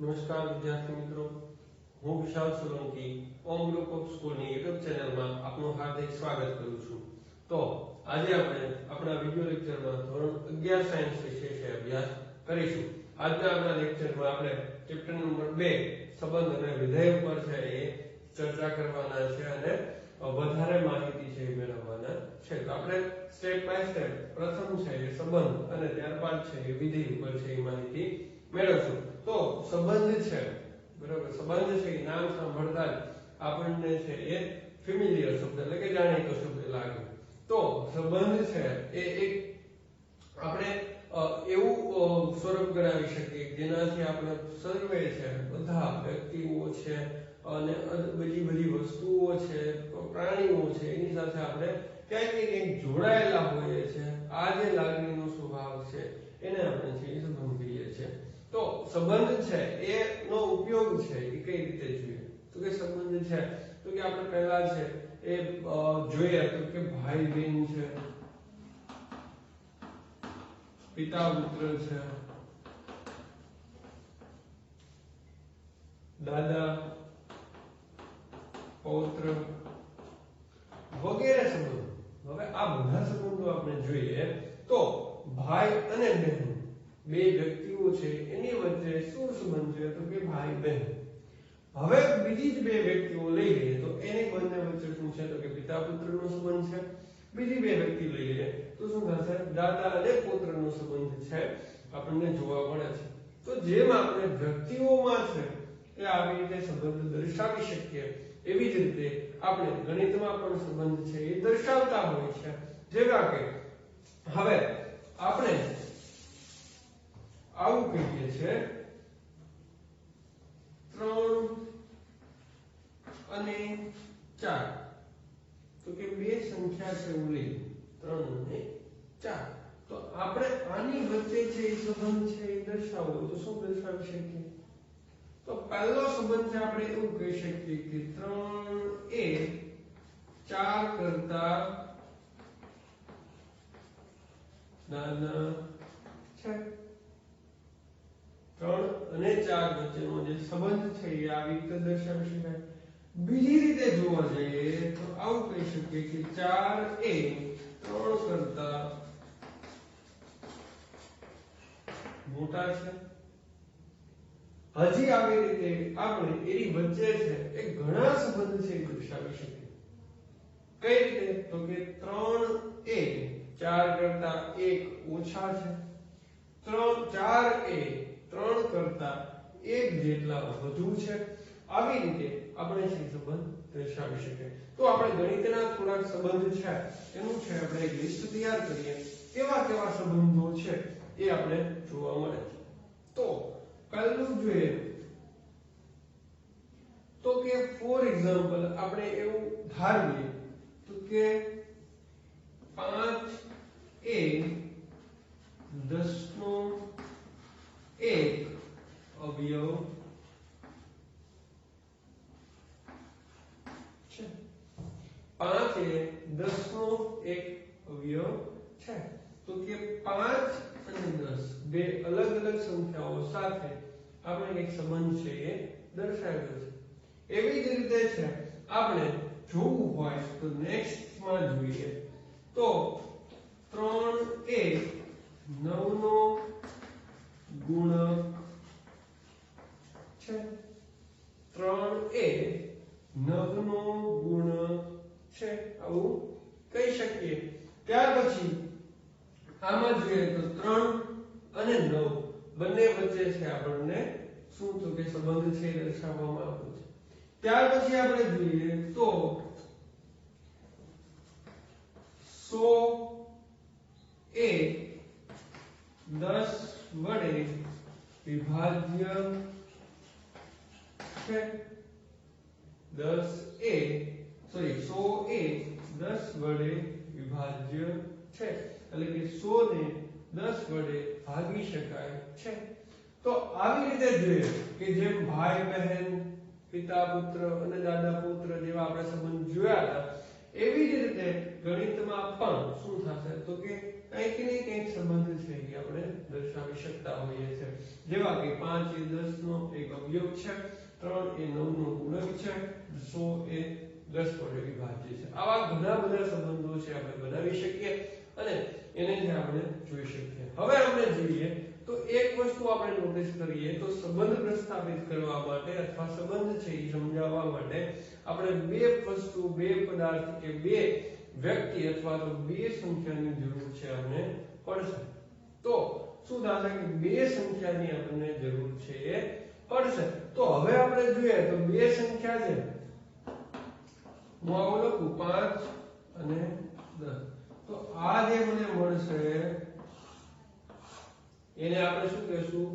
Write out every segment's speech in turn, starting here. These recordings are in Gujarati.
નમસ્કાર વિદ્યાર્થી મિત્રો, હું વિશાલ સોલંકી ઓમ ગ્રુપ ઓફ સ્કૂલની યુટ્યુબ ચેનલમાં આપનું હાર્દિક સ્વાગત કરું છું। તો આજે આપણે આપણા વિડિયો લેક્ચરમાં ધોરણ 11 સાયન્સ વિષય છે અભ્યાસ કરીશું। આજના આપણા લેક્ચરમાં આપણે ચેપ્ટર નંબર 2 સંબંધ અને વિધેય ઉપર છે એ ચર્ચા કરવાના છે અને વધારે માહિતી છે મેળવવાના છે। તો આપણે સ્ટેપ બાય સ્ટેપ પ્રથમ છે એ સંબંધ અને ત્યારબાદ છે એ વિધેય ઉપર છે એ માહિતી મેળવશું। તો સંબંધ છે બરાબર, સંબંધ છે એ નામ સાંભળતા જ આપણને છે એ ફેમિલિયર શબ્દ એટલે કે જાણીતો શબ્દ લાગે। તો સંબંધ છે એ એક આપણે એવું સ્વરૂપ ગણાવી શકીએ જેનાથી આપણે સર્વે છે બધા વ્યક્તિઓ છે અને બધી વસ્તુઓ છે પ્રાણીઓ છે એની સાથે આપણે ક્યાંક ને ક્યાંક જોડાયેલા હોઈએ છે। આ જે લાગણીનો સ્વભાવ છે એને આપણે છે એ સંબંધ કહીએ છીએ। તો સંબંધ છે એનો ઉપયોગ છે એ કઈ રીતે જોઈએ તો કે સંબંધ છે તો કે આપણે પહેલા છે એ જોઈએ તો કે ભાઈ બહેન છે, પિતા પુત્ર છે, દાદા પૌત્ર વગેરે સંબંધો। હવે આ બધા સંબંધો આપણે જોઈએ તો ભાઈ અને બહેન બે વ્યક્તિઓ છે એની વચ્ચે શું સંબંધ છે તો કે ભાઈ બહેન। હવે બીજી જ બે વ્યક્તિઓ લઈ લઈએ તો એની બંને વચ્ચે શું છે તો કે પિતા પુત્રનો સંબંધ છે। બીજી બે વ્યક્તિ લઈ લઈએ તો શું થશે દાદા અને પુત્રનો સંબંધ છે આપણને જોવા મળે છે। તો જેમ આપણે વ્યક્તિઓમાં છે એ આવી રીતે સંબંધ દર્શાવી શકીએ એવી જ રીતે આપણે ગણિતમાં પણ સંબંધ છે એ દર્શાવતા હોય છે। જેવા કે હવે આપણે આવું કહીએ છે 3 અને 4 તો કે બે સંખ્યા છે એવું લઈએ 3 અને 4 તો આપણે આની વચ્ચે જે સંબંધ છે એ દર્શાવવો તો શું દર્શાવી શકીએ તો પહેલો સંબંધ છે આપણે એવું કહી શકીએ કે 3 એ 4 કરતા નાના છે। 3 અને 4 વચ્ચેનો જે સંબંધ છે એ આવી રીતે દર્શાવી શકાય। બીજી રીતે જોવા જઈએ તો આવું કહી શકીએ કે 4 એ 3 કરતા મોટા છે। હજી આવી રીતે આપણે એની વચ્ચે છે એ ઘણા સંબંધ છે એ દર્શાવી શકીએ। કઈ રીતે તો કે 3 એ 4 કરતા 1 ઓછા છે, 4 એ 3 કરતા 1 જેટલા વધુ છે। આવી રીતે આપણે છે સંબંધ દર્શાવી શકીએ। તો આપણે ગણિતના થોડાક સંબંધ છે એનું છે આપણે એક લિસ્ટ તૈયાર કરીએ કેવા કેવા સંબંધો છે એ આપણે જોવા મળે છે। તો પહેલું જોઈએ તો કે ફોર એક્ઝામ્પલ આપણે એવું ધારીએ તો કે 5 એ 10 નો 1 અવયવ છે। 5 એ 10 નો 1 અવયવ છે તો કે 5 અને 10 બે અલગ અલગ સંખ્યાઓ સાથે આપણે એક સંબંધ છે એ દર્શાવ્યો છે। એવી જ રીતે છે આપણે જોવું હોય તો નેક્સ્ટ માં જોઈએ તો 3 એ 9 નો ગુણક છે, 3 એ 9 નો ગુણક છે આવું કહી શકીએ। ત્યાર પછી આમાં જોઈએ તો 3 અને 9 બંને વચ્ચે છે આપણને શું તો કે સંબંધ છે દર્શાવવામાં આવ્યો છે। ત્યાર પછી આપણે જોઈએ તો 100 એ 10 વડે વિભાજ્ય છે, 100 એ 10 વડે વિભાજ્ય છે એટલે કે 100 ને 10 વડે ભાગી શકાય છે। તો આવી રીતે જોઈએ કે જેમ ભાઈ બહેન, પિતા પુત્ર અને દાદા પુત્ર જેવા આપણે સંબંધ જોયા હતા એવી જ રીતે ગણિતમાં પણ શું થશે તો કે કંઈક ને કંઈક સંબંધ છે એ આપણે દર્શાવી શકતા હોઈએ છીએ, જેવા કે 5 એ 10 નો એક અવયવ છે, 3 એ 9 નો ગુણક છે, 100 એ 10 વડે વિભાજ્ય છે. આવા ઘણા બધા સંબંધો છે આપણે બનાવી શકીએ અને એને જે આપણે જોઈ શકીએ. હવે આપણે જોઈએ તો એક વસ્તુ આપણે નોટિસ કરીએ તો સંબંધ પ્રસ્થાપિત કરવા માટે અથવા સંબંધ છે એ સમજાવવા માટે આપણે બે વસ્તુ, બે પદાર્થ કે બે વ્યક્તિ અથવા તો બે સંખ્યાની જરૂર છે આપણે પડશે. તો શું થશે કે બે સંખ્યાની આપણને જરૂર છે પડશે. તો હવે આપણે જોઈએ તો બે સંખ્યા છે, હું આવું લખું 5 અને 10. તો આ જે મને મળશે એને આપણે શું કહેશું?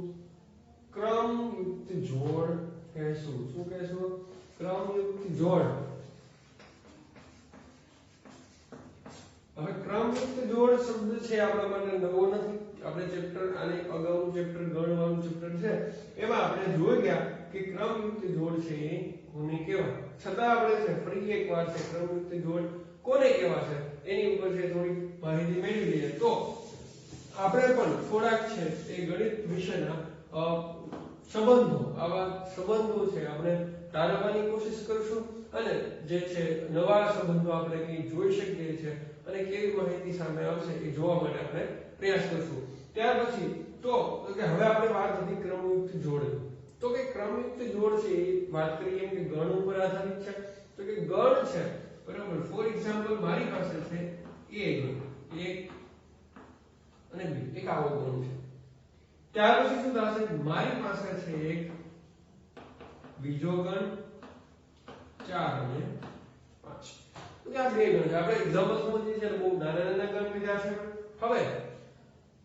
ક્રમયુક્ત જોડ કહેશું. શું કહેશું? ક્રમયુક્ત જોડ. હવે ક્રમયુક્ત જોડ શબ્દ છે આપણા માટે નવો નથી. આપણે ચેપ્ટર આને અગાઉનું ચેપ્ટર ગણવાનું ચેપ્ટર છે એમાં આપણે જોઈ ગયા કે ક્રમયુક્ત જોડ છે એ કોને કહેવાય. છતાં આપણે છે ફરી એકવાર છે ક્રમયુક્ત જોડ કોને કહેવાય છે એની ઉપર છે થોડી માહિતી મેળવી લઈએ. તો આપણે પણ થોડાક છે એ ગણિત વિષયના સંબંધો, આવા સંબંધો છે આપણે તારવવાની કોશિશ કરીશું અને જે છે નવા સંબંધો આપણે કંઈ જોઈ શકીએ છીએ અને કેવી માહિતી સામે આવશે એ જોવા માટે આપણે પ્રયાસ કરીશું. ત્યાર પછી તો કે હવે આપણે વાત હતી ક્રમયુક્ત જોડની. તો કે ક્રમયુક્ત જોડ છે એ વાત કરીએ કે ગણ ઉપર આધારિત છે. તો કે ગણ છે બરાબર. ફોર એક્ઝામ્પલ મારી પાસે છે a ગણ, 1 અને 2, એક આવો ગણ છે. ત્યાર પછી શું થશે? મારી પાસે છે એક બીજો ગણ 4 અને 5. તો કે આ બે ગણ છે. આપણે એક્ઝામ્પલ સમજીએ છીએ બહુ નાના નાના ગણ લીધા છે. હવે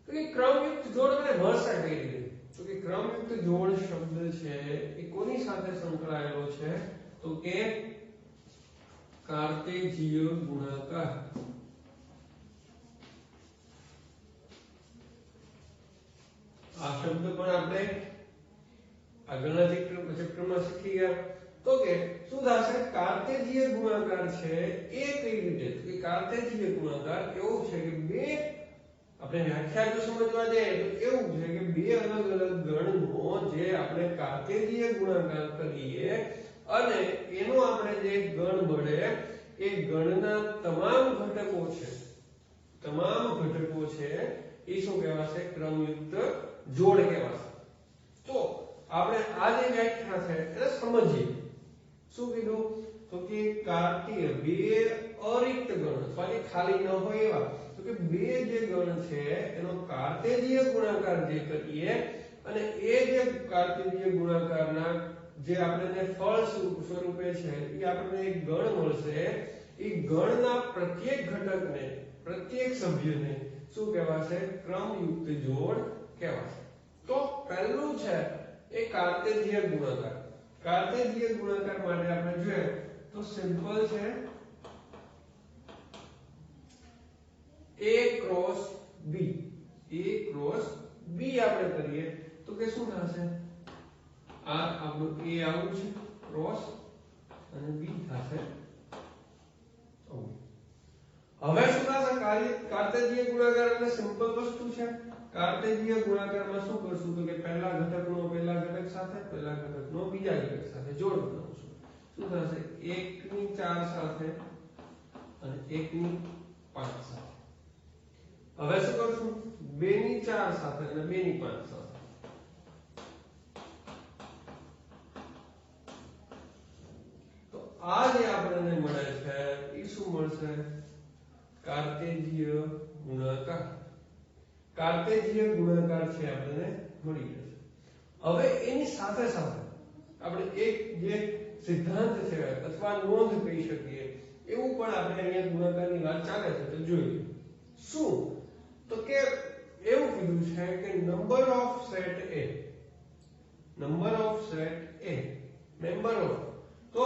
તો કે ક્રમયુક્ત જોડ મને મળશે કઈ રીતે? તો કે ક્રમયુક્ત જોડ શબ્દ છે એ કોની સાથે સંકળાયેલો છે? તો કે કાર્ટેશિય ગુણાકાર. આ શબ્દ પણ આપણે આગળના ચેપ્ટરમાં શીખી ગયા. તો કે શું થશે? કાર્ટેશિય ગુણાકાર છે એ કઈ રીતે? તો કે કાર્ટેશિય ગુણાકાર એવું છે કે બે, આપણે વ્યાખ્યા જો સમજવા જઈએ તો એવું છે કે બે અલગ અલગ ગણનો જે આપણે કાર્ટેશિય ગુણાકાર કરીએ અને એનો આપણે જે ગણ મળે એ ગણના તમામ ઘટકો છે એ શું કહેવાશે? ક્રમયુક્ત જોડ કહેવાશે. તો આપણે આ જે વ્યાખ્યા છે એને સમજીએ. શું કીધું? તો કે કાર્ટીય બે અરિક્ત ગણ અથવા કે ખાલી ન હોય એવા, તો કે બે જે ગણ છે એનો કાર્ટેશિય ગુણાકાર જે કરીએ અને એ જે કાર્ટેશિય ગુણાકારના જે આપણને ફળ સ્વરૂપે છે એ આપણને એક ગણ મળશે. એ ગણના પ્રત્યેક ઘટકને, પ્રત્યેક સભ્યને શું કહેવાશે? ક્રમયુક્ત જોડ કહેવાશે. તો પહેલું છે એ કાર્ટેશિય ગુણાકાર. કાર્ટેશિય ગુણાકાર માટે આપણે જોઈએ તો સિમ્પલ છે a cross b. a cross b આપણે કરીએ તો કે શું થશે? આ આપણું a આવું છે ક્રોસ અને b થશે આવું. હવે શું થશે? કાર્ટેશિય ગુણાકાર એટલે સિમ્પલ વસ્તુ છે. કાર્ટેશિય ગુણાકારમાં શું કરશું? તો કે પહેલા ઘટકનો પહેલા ઘટક સાથે, પહેલા ઘટકનો બીજા ઘટક સાથે જોડ બનાવશું. શું થશે? 1 ની 4 સાથે અને 1 ની 5 સાથે. હવે શું કરશું? 2 ની 4 સાથે અને 2 ની 5 સાથે. તો આ જે આપણને મળે છે એ શું મળશે? કાર્ટેશિય ગુણાકાર. કાર્ટેશિય ગુણાકાર છે આપણને મળી જશે. હવે એની સાથે સાથે આપણે એક જે સિદ્ધાંત છે અથવા નોંધ કહી શકીએ એવું પણ આપણે અહીંયા ગુણાકારની વાત ચાલે છે તો જોઈએ. શું? તો કે એવું કીધું છે કે number of set A, member of, તો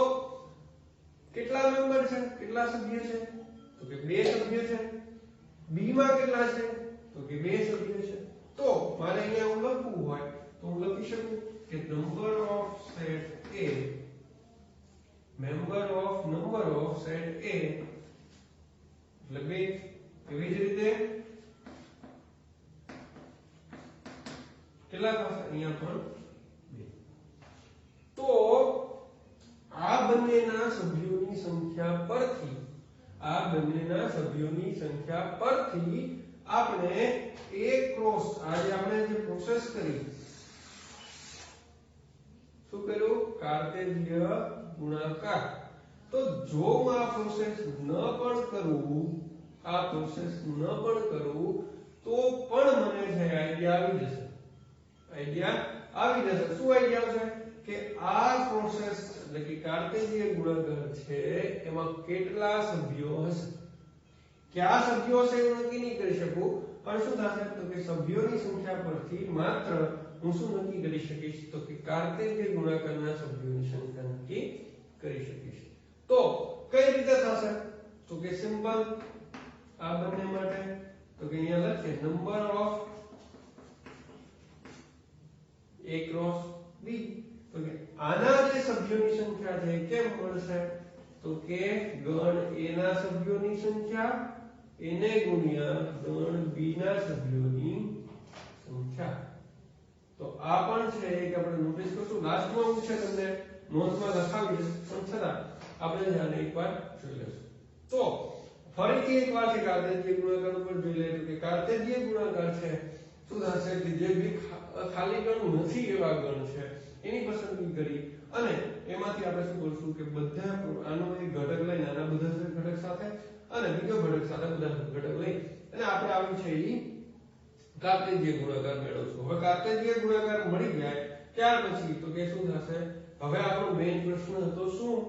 કેટલા મેમ્બર છે? કેટલા સભ્ય છે? તો કે બે સભ્ય છે. b માં કેટલા છે? તો કે બે સભ્ય છે. તો મારે અહીંયા હું લખવું હોય તો હું લખી શકું કે number of set A, member of set A એટલે બે. એવી જ રીતે કેટલા થશે અહીંયા પણ 2 તો આ બંનેના સભ્યોની સંખ્યા પરથી આપણે a ક્રોસ આજે આપણે જે પ્રોસેસ કરી શું કર્યું કાર્તેજ્ય ગુણાકાર તો જો હું આ પ્રોસેસ ન પણ કરું તો પણ મને છે આઈડિયા આવી જશે શું આઈડિયા આવશે કે આ પ્રોસેસ એટલે કે કાર્તેજ્ય ગુણાકાર છે એમાં કેટલા સભ્યો હશે કયા સભ્યો હશે એવું નક્કી નહીં કરી શકું પણ શું થશે તો કે સભ્યોની સંખ્યા પરથી માત્ર હું શું નક્કી કરી શકીશ તો કે કાર્તેજ્ય ગુણાકારના સભ્યોની સંખ્યા નક્કી કરી શકીશ તો કઈ રીતે થશે તો કે સિમ્પલ આ બંને માટે તો કે અહીંયા લખીએ number of a cross b તો કે આના જે સભ્યોની સંખ્યા છે કેમ મળશે તો કે ગણ a ના સભ્યોની સંખ્યા એને ગુણ્યા ગણ b ના સભ્યોની સંખ્યા તો આ પણ છે એક આપણે નોટિસ કરશું લાસ્ટમાં હું છે તમને નોંધમાં લખાવી દઈશ પણ છતાં આપણે જાણે એકવાર જોઈ લેશું તો ફરીથી એકવાર છે કાર્તેજ્ય ગુણાકાર ઉપર જોઈ લઈએ કે કાર્તેજ્ય ગુણાકાર છે શું થશે કે જે બી ખાલી ગણ નથી એવા ગણ છે એની પસંદગી કરી અને એમાંથી આપણે શું કરશું કે બધા આનો એક ઘટક લઈને આના બધા ઘટક સાથે અને બીજો ઘટક સાથે બધા ઘટક લઈ અને આપણે આવી છે ઈ કાર્તેજ્ય ગુણાકાર મેળવશું હવે કાર્તેજ્ય ગુણાકાર મળી જાય ત્યાર પછી તો કે શું થશે હવે આપણો મેઈન પ્રશ્ન હતો શું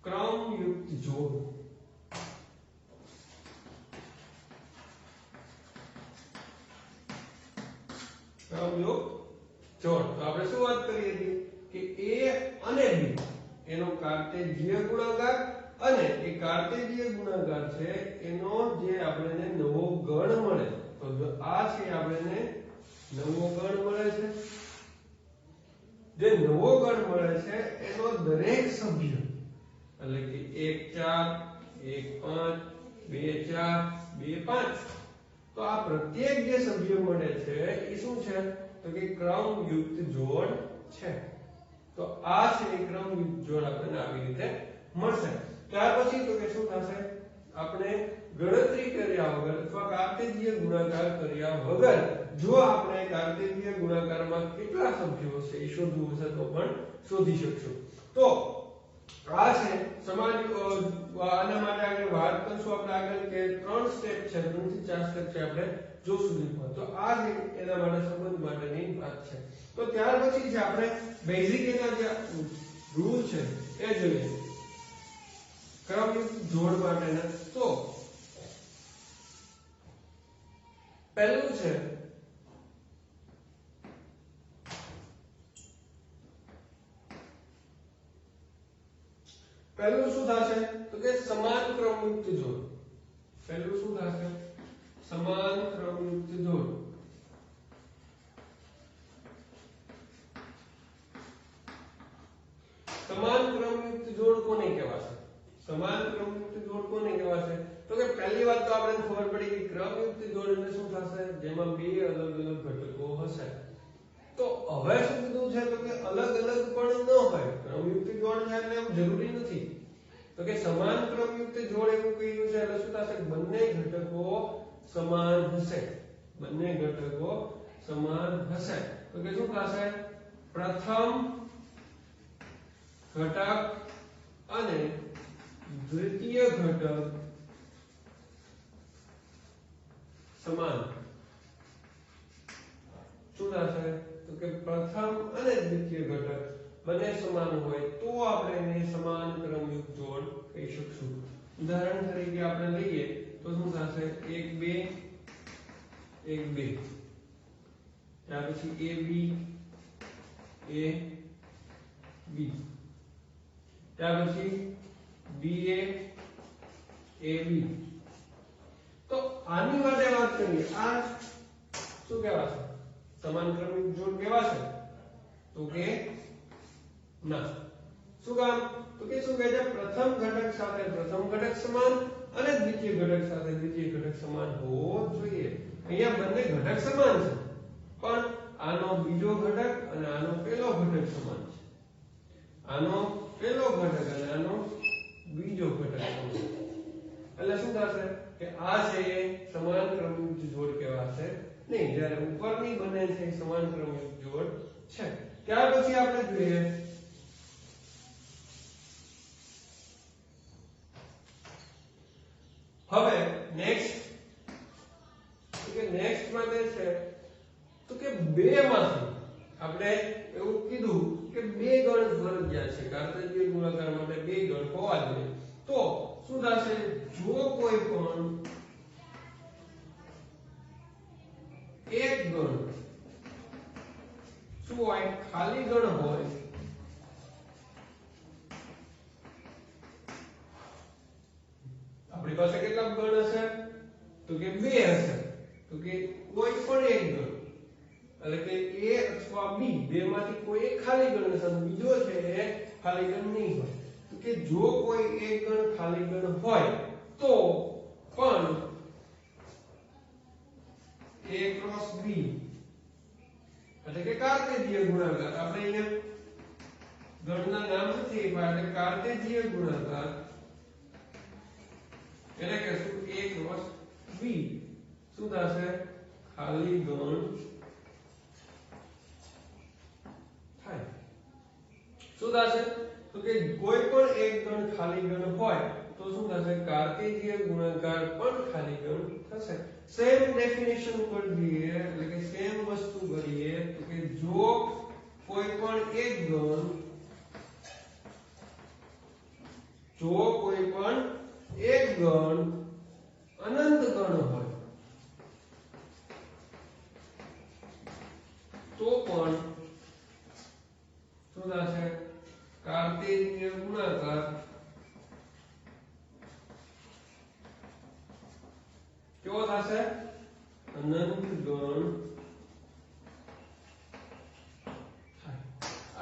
ક્રમયુક્ત જોડ ક્રમયુક્ત જોડ તો આપણે શું વાત કરી હતી કે a અને b એનો કાર્તેજ્ય ગુણાકાર અને એ કાર્તેજ્ય ગુણાકાર છે એનો જે આપણને નવો ગણ મળે તો આ છે આપણને નવો ગણ મળે છે જે નવો ગણ મળે છે એનો દરેક સભ્ય એટલે કે 1 4 1 5 2 4 2 5 તો આ પ્રત્યેક જે સભ્ય મળે છે એ શું છે તો કે ક્રમયુક્ત જોડ છે તો આ છે ક્રમયુક્ત જોડ આપણને આવી રીતે મળશે ત્યાર પછી તો કે શું થશે આપણે ગણતરી કર્યા વગર અથવા કાર્તેજ્ય ગુણાકાર કર્યા વગર જો આપણે કાર્તેજ્ય ગુણાકારમાં કેટલા સભ્યો છે એ શોધવું હશે તો પણ શોધી શકશું તો આ છે સમાજ આના માટે આગળ વાત કરશું આપણે આગળ કે 3 સ્ટેપ છે 3 થી 4 સ્ટેપ છે આપણે જોશું દીપા તો આ જે એના માટે સંબંધ માટેની વાત છે તો ત્યાર પછી જે આપણે બેઝિક એના જે રૂલ છે એ જોઈએ ક્રમયુક્ત જોડ માટેના તો પહેલું છે પહેલું શું થશે તો કે સમાન ક્રમયુક્ત જોડ પહેલું શું થશે સમાન ક્રમયુક્ત જોડ સમાન ક્રમયુક્ત જોડ કોને કહેવાશે સમાન ક્રમયુક્ત જોડ કોને કહેવાશે તો કે પહેલી વાત તો આપણે ખબર પડી કે ક્રમયુક્ત જોડ એટલે શું થશે જેમાં બે અલગ અલગ ઘટકો હશે તો હવે શું કીધું છે તો કે અલગ અલગ પણ ન હોય ક્રમયુક્ત જોડ છે એટલે એવું જરૂરી નથી તો કે સમાન ક્રમયુક્ત જોડ એવું કહ્યું છે એટલે શું થશે બંને ઘટકો સમાન હશે તો કે શું થશે પ્રથમ ઘટક અને દ્વિતીય ઘટક સમાન શું થશે તો કે પ્રથમ અને દ્વિતીય ઘટક બંને સમાન હોય તો આપણે એને સમાન ક્રમયુક્ત જોડ કહી શકશું ઉદાહરણ તરીકે આપણે લઈએ તો શું થશે 1 2 1 2 ત્યાર પછી AB AB ત્યાર પછી BA AB તો આની માટે વાત કરીએ આ શું કહેવાશે સમાન ક્રમયુક્ત જોડ કહેવાશે તો કે ના શું કામ તો કે શું કહે છે પ્રથમ ઘટક સાથે પ્રથમ ઘટક સમાન અને દ્વિતીય ઘટક સાથે દ્વિતીય ઘટક સમાન હોવો જોઈએ અહીંયા બંને ઘટક સમાન છે પણ આનો બીજો ઘટક અને આનો પહેલો ઘટક સમાન છે. આનો પહેલો ઘટક અને આનો બીજો ઘટક સમાન છે. એટલે શું થશે કે આ છે એ સમાન ક્રમયુક્ત જોડ કહેવાશે નહીં, જ્યારે ઉપરની બને છે એ સમાન ક્રમયુક્ત જોડ છે. ત્યાર પછી આપણે જોઈએ હવે નેક્સ્ટ માટે છે તો કે બે માંથી આપણે એવું કીધું કે બે ગણ ફરજિયાત છે, કાર્તેજીય ગુણાકાર માટે બે ગણ હોવા જોઈએ. તો શું થશે, જો કોઈ પણ એક ગણ શું હોય, ખાલી ગણ હોય, આપણી પાસે કેટલા ગણ હશે તો કે બે હશે. તો કે કોઈ પણ એક ગણ એટલે કે a અથવા b બેમાંથી કોઈ એક ખાલી ગણ હશે, બીજો છે એ ખાલી ગણ નહીં હોય. તો કે જો કોઈ એક ગણ ખાલી ગણ હોય તો પણ a ક્રોસ b એટલે કે કાર્તેજીય ગુણાકાર, આપણે અહીંયા ગણના નામ નથી એટલે કાર્તેજીય ગુણાકાર એટલે કે શું a ક્રોસ b શું થશે, ખાલી ગણ થાય. શું થશે તો કે કોઈ પણ એક ગણ ખાલી ગણ હોય તો શું થશે, કાર્તેજીય ગુણાકાર પણ ખાલી ગણ થશે. સેમ ડેફિનેશન ઉપર જઈએ એટલે કે સેમ વસ્તુ કરીએ તો કે જો કોઈ પણ એક ગણ અનંત ગણ હોય તો પણ શું થશે, કાર્તેજીય ગુણાકાર કેવો થશે, અનંત ગણ થાય.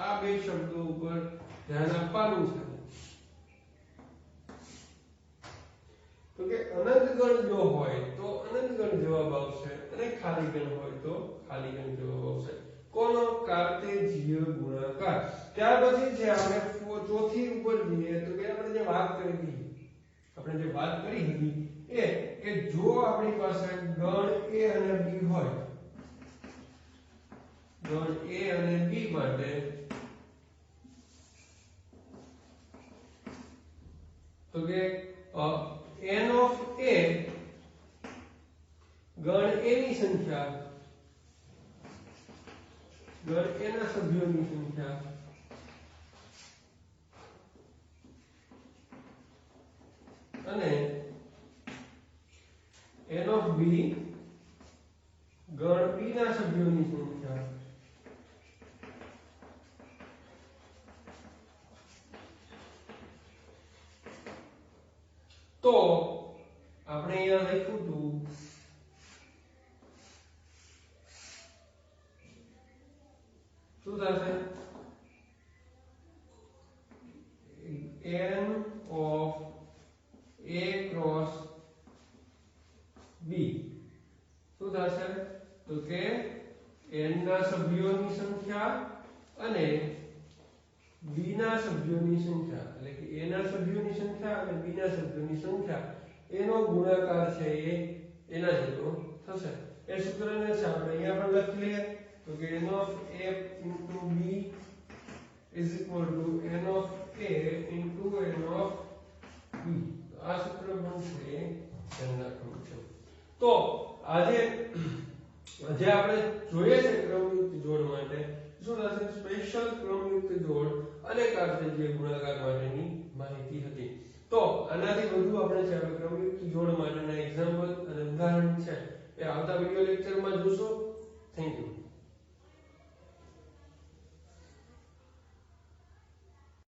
આ બે શબ્દો ઉપર ધ્યાન આપવાનું છે. તો કે અનંત ગણ જો હોય તો અનંત ગણ જવાબ આવશે અને ખાલી ગણ હોય તો ખાલી ગણ જવાબ આવશે. કોનો, કાર્તેજીય ગુણાકાર. ત્યાર પછી છે આપણે ચોથી ઉપર જઈએ તો કે આપણે જે વાત કરી હતી એ કે જો આપણી પાસે ગણ a અને b હોય, ગણ a અને b માટે તો કે n of a ગણ a ની સંખ્યા, ગણ a ના સભ્યોની સંખ્યા અને n of b ગણ b ના સભ્યોની સંખ્યા તો આપણે અહીંયા લખ્યું હતું શું થશે, n of a cross b શું થશે તો કે n ના સભ્યોની સંખ્યા અને b ના સભ્યોની સંખ્યા એટલે કે a ના સભ્યોની સંખ્યા અને b ના સભ્યોની સંખ્યા એનો ગુણાકાર છે એ એના જેટલો થશે. એ સૂત્રને છે આપણે અહીંયા પણ લખી લઈએ તો કે n of a into b is equal to n of a into n of b. આ સૂત્ર બનશે ધ્યાન રાખવાનું છે. તો આજે આપણે જોઈએ છે ક્રમયુક્ત જોડ માટે શું થશે, સ્પેશિયલ ક્રમયુક્ત જોડ અને કાર્તેજીય ગુણાકાર માટેની માહિતી હતી. તો આનાથી વધુ આપણે છે ક્રમયુક્ત જોડ માટેના એક્ઝામ્પલ અને ઉદાહરણ છે એ આવતા વિડિયો લેક્ચરમાં જોશું. Thank you.